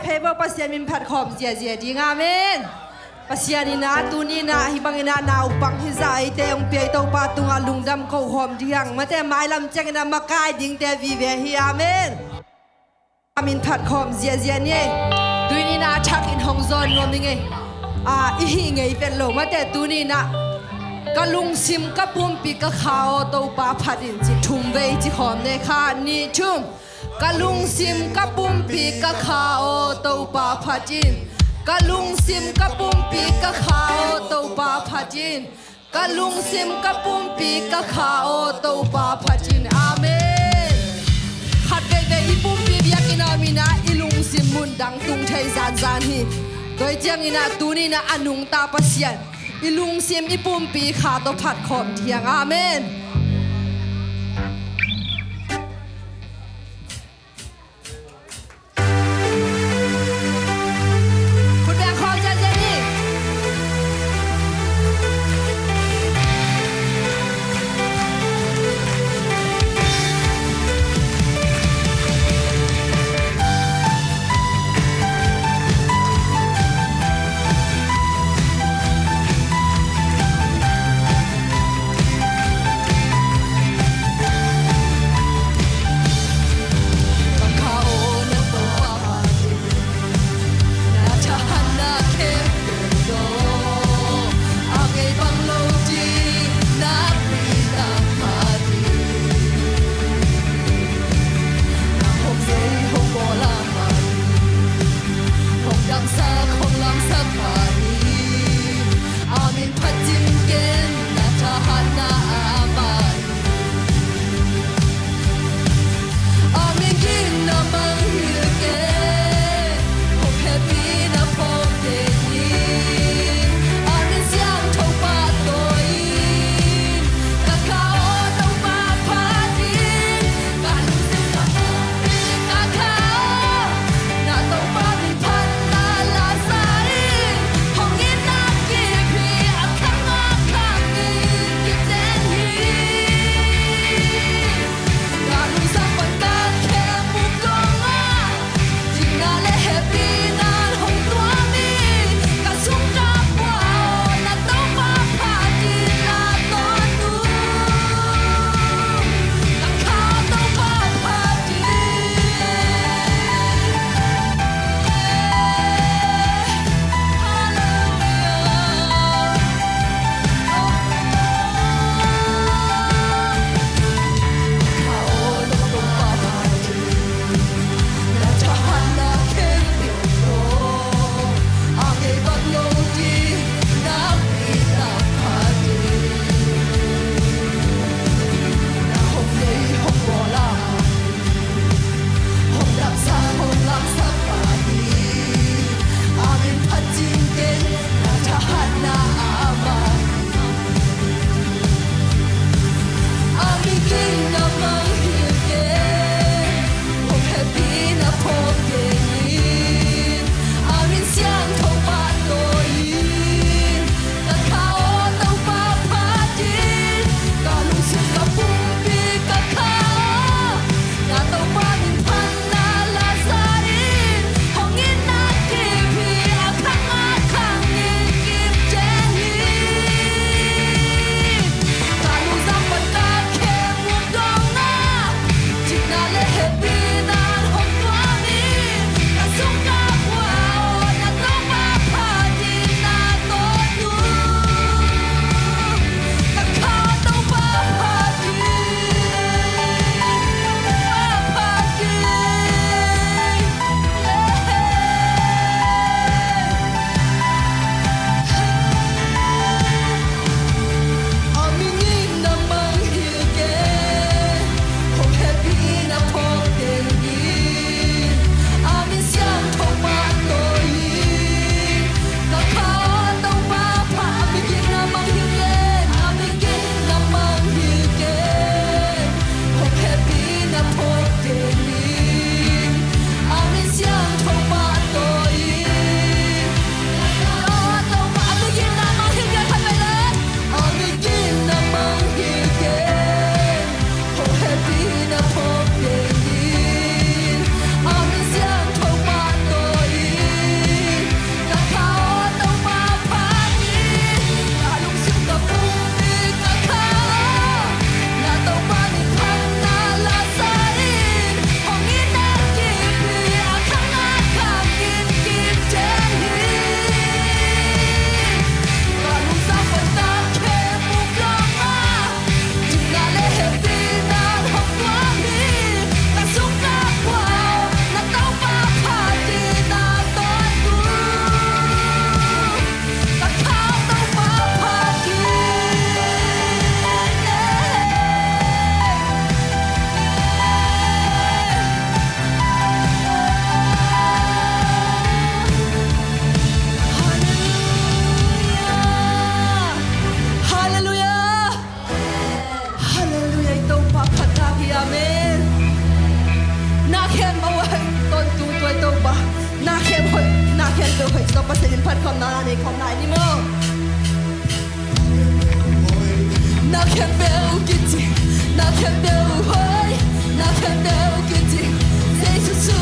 เพเบอร์ปัสยามินผัดขอมเจียเจียดีงามเมนปัสยานีนาตูนีนาฮิบังนานาอุปังฮิซาอิเตองเปียเตาปาตุงอาลุงดำเขาหอมดียังมาแต่ไม้ลำจังนามาไกดิ้งแต่วิเวฮิอาเมนอามินผัดขอมเจียเจียเนี่ยตูนีนาชักอินฮองซอนงอมิงเงอีหิงเงยเป็นโลมาแต่ตูนีนากะลุงซิมกะปุ่มปีกะขาวเตาปาผัดอินจิทุ่มเวจิหอมในข้านี่ชุ่มกะลุงซิมกะปุ่มปีกะขาวเตาปาผัดอินกะลุงซิมกะปุ่มปีกะขาวเตาปาผัดอินกะลุงซิมกะปุ่มปีกะขาวเตาปาผัดอินอาเมนขัดเวเวอีปุ่มปีเบียกินามินาอีลุงซิมมุนดังตุงไทยซานซานฮีโดยเจียงอินาตูนีนาอนุงตาปะเซียนอีลุงซิมอีปุ่มปีขาตผัดขอมเทียงอาเมนคุณแบงคอมเจนเจนี่ khen tôi phải stop bắt xin phát không na này không lại đi mơ na khen bèo kitty na khen bèo hoi na khen bèo kitty dây su su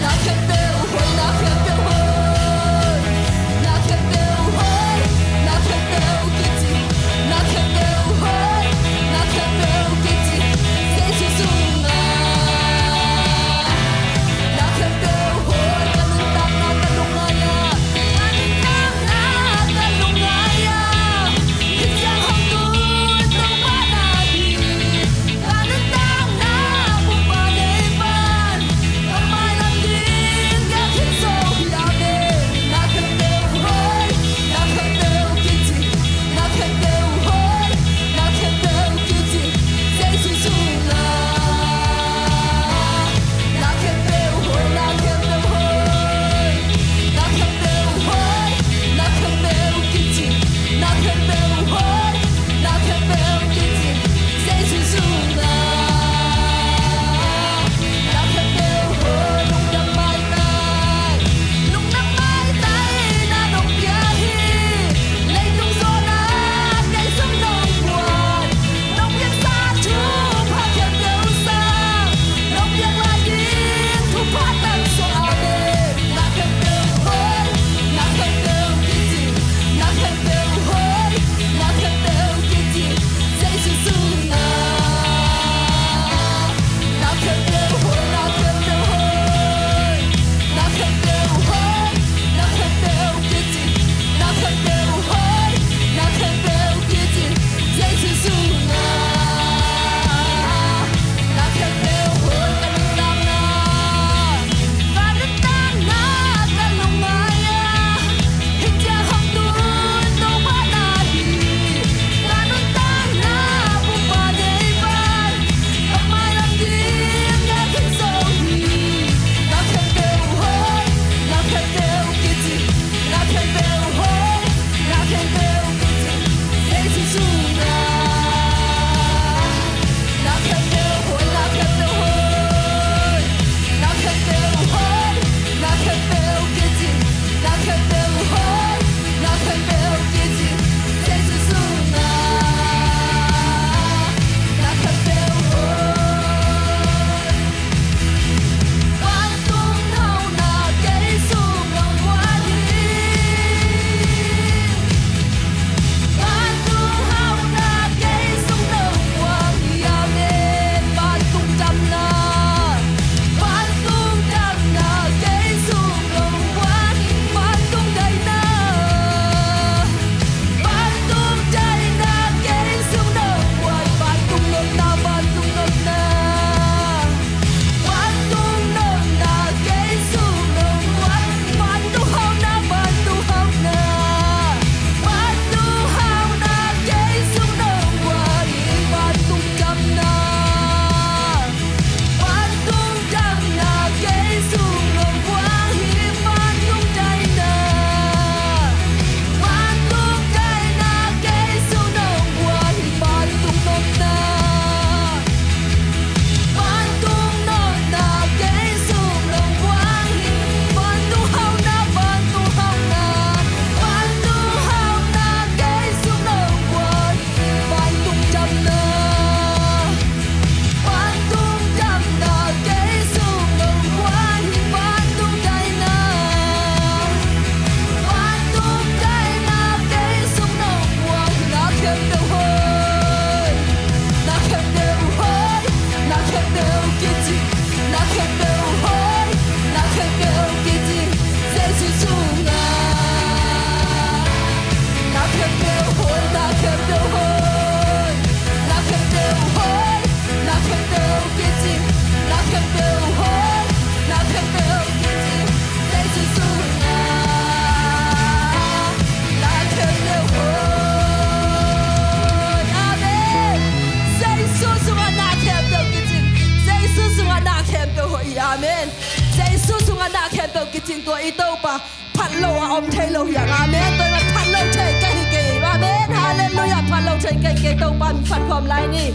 na khen bèo hoi na khen bèo hoi na khen bèo hoi na khen bèo kitty na khen bèo hoi na khen bèo kitty dây su su na khen bèo hoi ta lung tam na ta lung ngaya ta lung tam na ta lung ngaya hít giang hông tu tung ba na đi ta lung tam na bung ba để ban ta mai làm tiếng ghé thiên sâu ya đê na khen bèo hoi na khen bèo kitty na khen bèo hoi na khen bèo kitty dây su su na khen bèo hoi na khen bèo hoi na khen bèo hoi na khen bèo kitty na khen bèo hoi na khen bèo kitty dây su su na khen bèo hoi lung đâm mai tay na đồng bia hi lấy tung gió na cây sông đồng buồn đồng biên xa chú pha khen bèo sang đồng biên là tiếng thu phát tăng xóa đê na khen bèo hoi na khen bèo kitty na khen bèo hoi na khen bèo kitty dây su su na khen bèo hoi na khen bèo hoi na khen bèo hoi na khen bèo kitty na khen bèo hoi na khen bèo kitty dây su su na khen bèo hoi ta lung tam na ta lung tam na ta lung ngaya hít giang hông tu tung ba na đi ta lung tam na bung ba để ban ta mai làm tiếng ghé thiên sâu hi na khen bèo hoi na khen bèo kitty na khen bèo hoi na khen bèo kitty dây su su na khen bèo hoi na khen bèo hoi na khen bèo hoi na khen bèo kitty na khen bèo hoi na khen bèo kitty dây su su na khen bèo hoi quan tung thâu na cây xuống lòng qua đi quan tung thâu na cây xuống lòng qua ya đêm quan tung trăm na quan tung trăm na cây xuống lòng qua quan tung đầy na quan tung đầy na cây xuống lòng qua quan tung ngân na quan tung ngân na quan tung ngân na cây xuống lòng qua quan tung hậu na quan tung hậu na quan tung hậu na cây xuống lòng qua quan tung trăm na quan tung trăm na cây xuống lòng qua quan tung đầy na quan tung đầy na cây xuống lòng qua quan tung ngân na quan tung ngân na cây xuống lòng qua quan tung hậu na quan tung hậu na quan tung hậu na cây xuống lòng qua quan tung trăm na quan tung trăm na cây xuống lòng qua quan tung đầy na quan tung đầy na cây xuống lòng qua na khen bèo hoi na khen bèo hoi na khen bèo kitty na khen bèo hoi na khen bèo kitty dây su su na khen bèo hoi na khen bèo hoi na khen bèo hoi na khen bèo kitty na khen bèo hoi na khen bèo kitty dây su su na khen bèo hoi amen dây su su na khen bèo kitty dây su su na khen bèo hoi amen dây su su na khen bèo kitty tua i tâu pa phát lâu om thay lâu yang amen tôi mà phát lâu chơi cái gì amen hallelujah phát lâu chơi cái tâu pa phátความไรนี่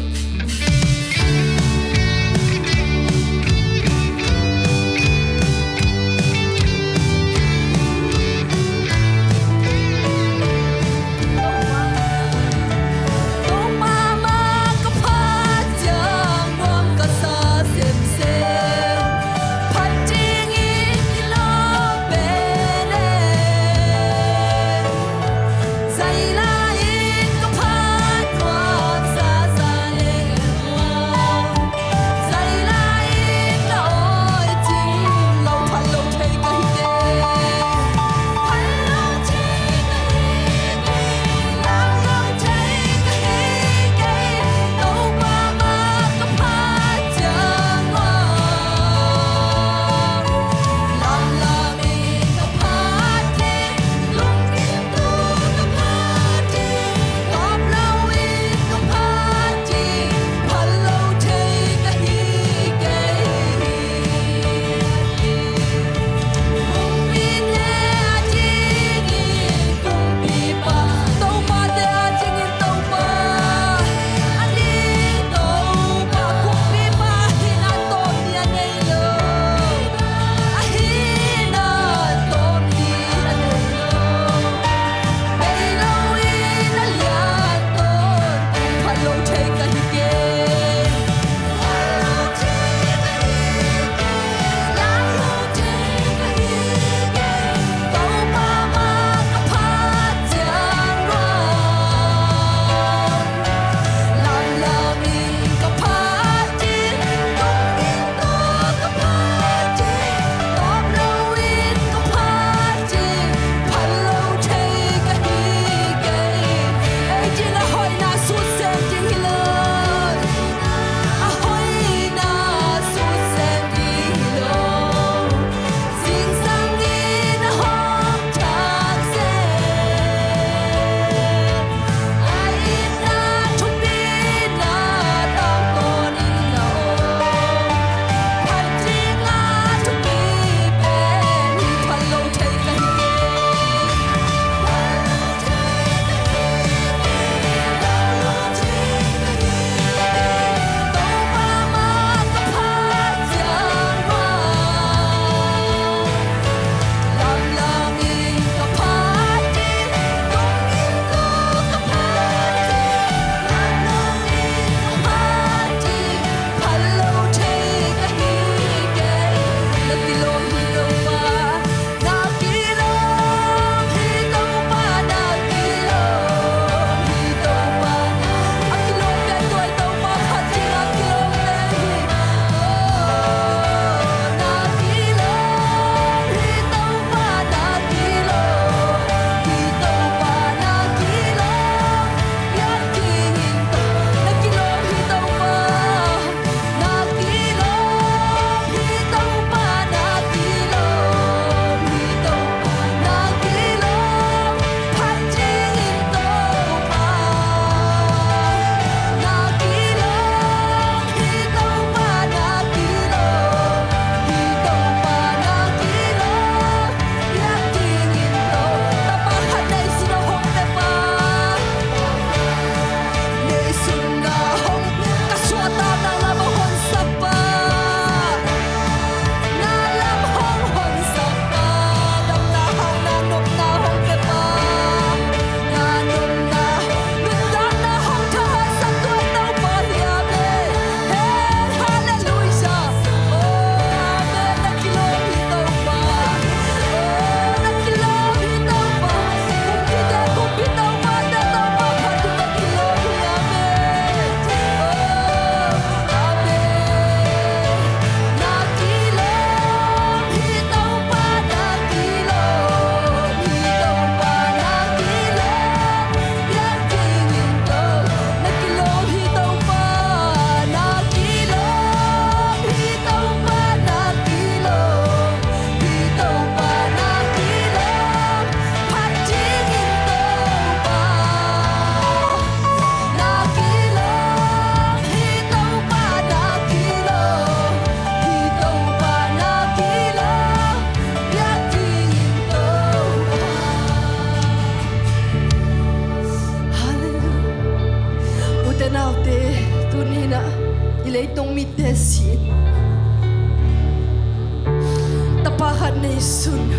nei sun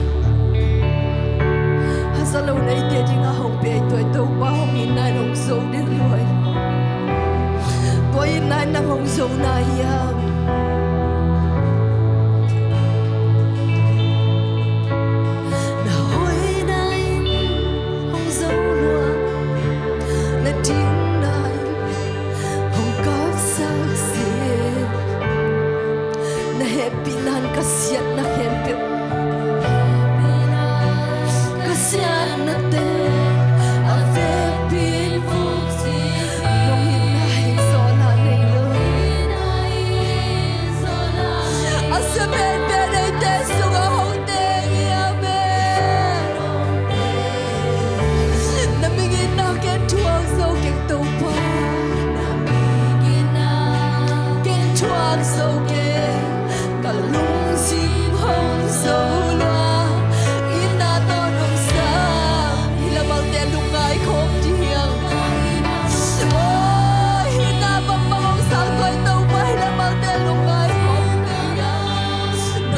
hazalo nei te dinga hong pe toi to pa hong in nai hong zo de loi boy nai na hong zo na ya na hoi nai hong zo lua na ting nai hong ka sa se na happy nan ka siat na happy ka siat na te a ve pin fu si nong hin nai zo na nei lo a se be be dei te su ga hong te ya be na mi gi na ke tuang zo ke to pa na mi gi na ke tuang zo ke cả lung sim hong zo loa ina to nong sa ila mal te lung ai khom tiang oi ina bam bam sal koi to pa ila mal te lung ai khom tiang no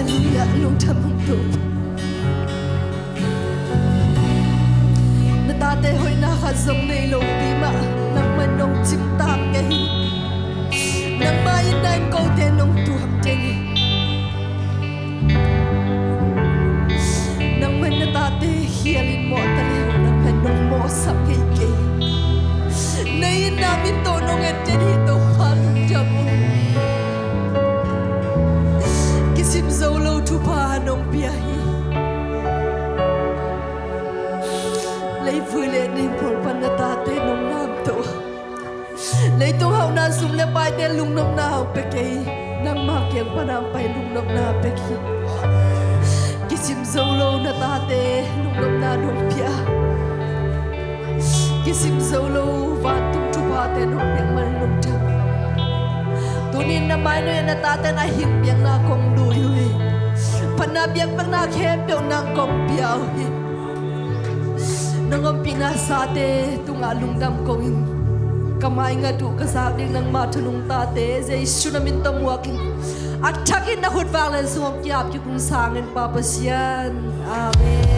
Hallelujah lung tham mong tu na tate hoi na kha zong nei lo pi ma nang manong chim tak ke hi nang mai nan ko te nong tu ham te ni nang man na tate hialin mo ta le nang manong mo sa ke ke nei na mi to nong et te hi to pa lung jam kisim zo lo tu pa nong pia hi lấy vui lên đi phồn pan na ta te nong nam to lấy tu hậu na sum le pai te lung nong na hậu pe ke nang ma kyang pa nang pai lung nong na pe ki kisim zo lo na ta te lung nong na nong pia kisim zo lo va tum tu pa te nong piang man nong ta tunin na mai no na ta te na hing piang na kong du hui pan na biak pang na khem pe nang kong piao hi nangam pina sate tunga lungdam kongin kamai nga tu kasak ding nang ma thunung ta te Jesu na min tam wakin at thakin na hut wang len sum kyap ki kung sangen pa pasian amen